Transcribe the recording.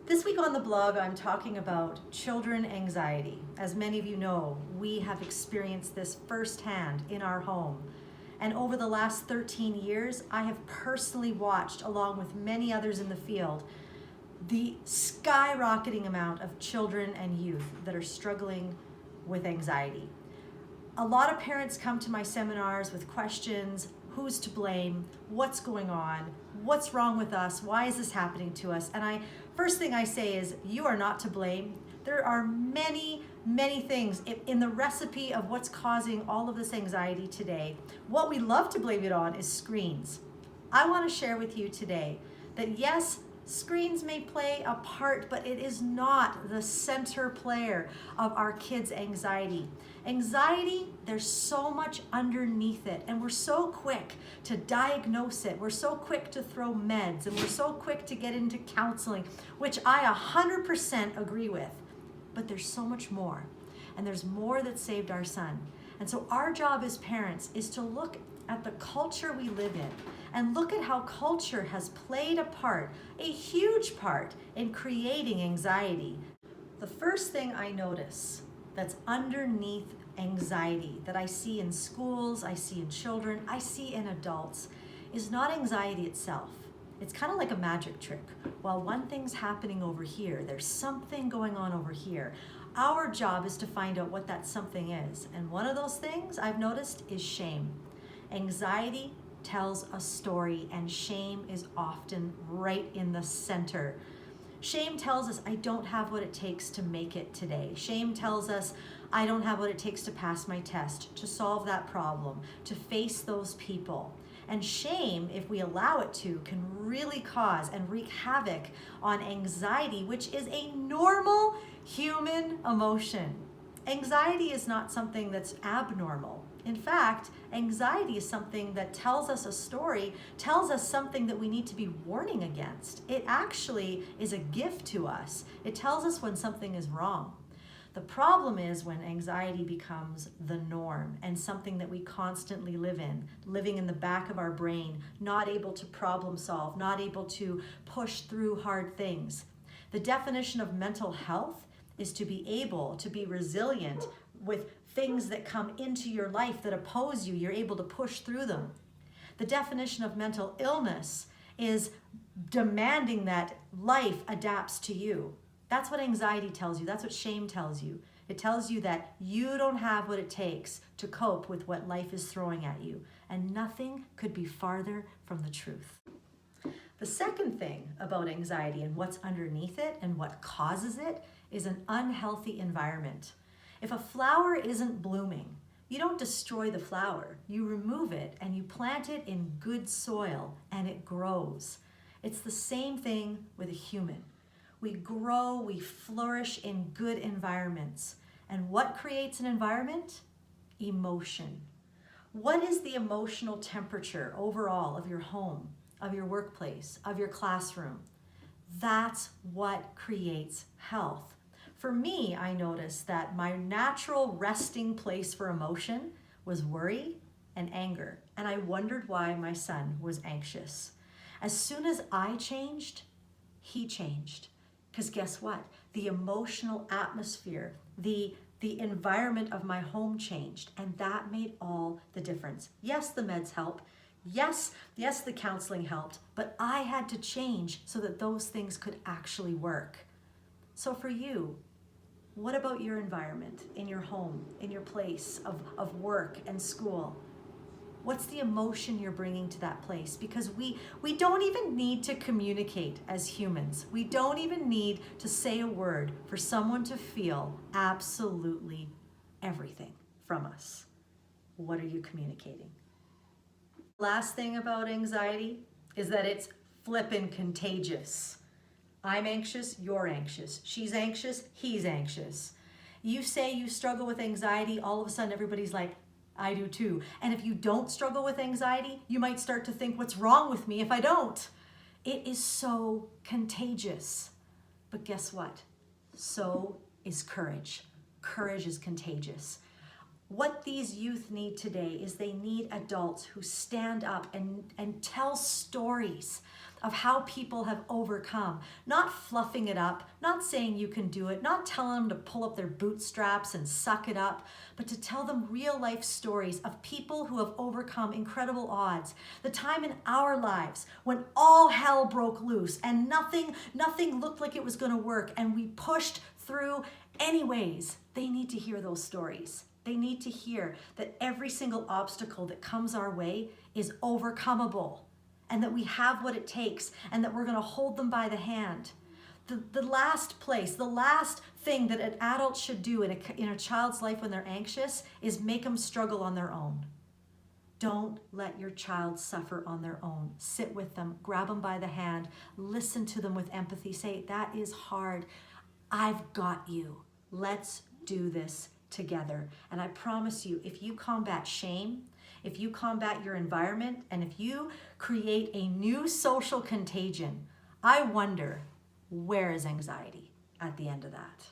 This week on the blog, I'm talking about children anxiety. As many of you know, we have experienced this firsthand in our home. And over the last 13 years, I have personally watched, along with many others in the field, the skyrocketing amount of children and youth that are struggling with anxiety. A lot of parents come to my seminars with questions: who's to blame? What's going on? What's wrong with us? Why is this happening to us? And first thing I say is, you are not to blame. There are many, many things in the recipe of what's causing all of this anxiety today. What we love to blame it on is screens. I want to share with you today that yes, screens may play a part, but it is not the center player of our kids' anxiety. Anxiety, there's so much underneath it, and we're so quick to diagnose it. We're so quick to throw meds, and we're so quick to get into counseling, which I 100% agree with. But there's so much more, and there's more that saved our son. And so our job as parents is to look at the culture we live in and look at how culture has played a part, a huge part, in creating anxiety. The first thing I notice that's underneath anxiety that I see in schools, I see in children, I see in adults, is not anxiety itself. It's kind of like a magic trick. While one thing's happening over here, there's something going on over here. Our job is to find out what that something is. And one of those things I've noticed is shame. Anxiety tells a story, and shame is often right in the center. Shame tells us, I don't have what it takes to make it today. Shame tells us, I don't have what it takes to pass my test, to solve that problem, to face those people. And shame, if we allow it to, can really cause and wreak havoc on anxiety, which is a normal human emotion. Anxiety is not something that's abnormal. In fact, anxiety is something that tells us a story, tells us something that we need to be warning against. It actually is a gift to us. It tells us when something is wrong. The problem is when anxiety becomes the norm and something that we constantly live in, living in the back of our brain, not able to problem solve, not able to push through hard things. The definition of mental health is to be able to be resilient with things that come into your life that oppose you. You're able to push through them. The definition of mental illness is demanding that life adapts to you. That's what anxiety tells you. That's what shame tells you. It tells you that you don't have what it takes to cope with what life is throwing at you. And nothing could be farther from the truth. The second thing about anxiety and what's underneath it and what causes it is an unhealthy environment. If a flower isn't blooming, you don't destroy the flower. You remove it and you plant it in good soil and it grows. It's the same thing with a human. We grow, we flourish in good environments. And what creates an environment? Emotion. What is the emotional temperature overall of your home, of your workplace, of your classroom? That's what creates health. For me, I noticed that my natural resting place for emotion was worry and anger, and I wondered why my son was anxious. As soon as I changed, he changed. Because guess what? The emotional atmosphere, the environment of my home changed, and that made all the difference. Yes, the meds help. Yes, the counseling helped, but I had to change so that those things could actually work. So for you, what about your environment, in your home, in your place of work and school? What's the emotion you're bringing to that place? Because we don't even need to communicate as humans. We don't even need to say a word for someone to feel absolutely everything from us. What are you communicating? Last thing about anxiety is that it's flippin' contagious. I'm anxious, you're anxious. She's anxious, he's anxious. You say you struggle with anxiety, all of a sudden everybody's like, I do too. And if you don't struggle with anxiety, you might start to think, what's wrong with me if I don't? It is so contagious. But guess what? So is courage. Courage is contagious. What these youth need today is they need adults who stand up and tell stories of how people have overcome, not fluffing it up, not saying you can do it, not telling them to pull up their bootstraps and suck it up, but to tell them real life stories of people who have overcome incredible odds. The time in our lives when all hell broke loose and nothing looked like it was going to work, and we pushed through anyways. They need to hear those stories. They need to hear that every single obstacle that comes our way is overcomeable, and that we have what it takes, and that we're going to hold them by the hand. The last thing that an adult should do in a child's life when they're anxious is make them struggle on their own. Don't let your child suffer on their own. Sit with them, grab them by the hand, listen to them with empathy. Say, that is hard. I've got you. Let's do this together. And I promise you, if you combat shame, if you combat your environment, and if you create a new social contagion, I wonder, where is anxiety at the end of that?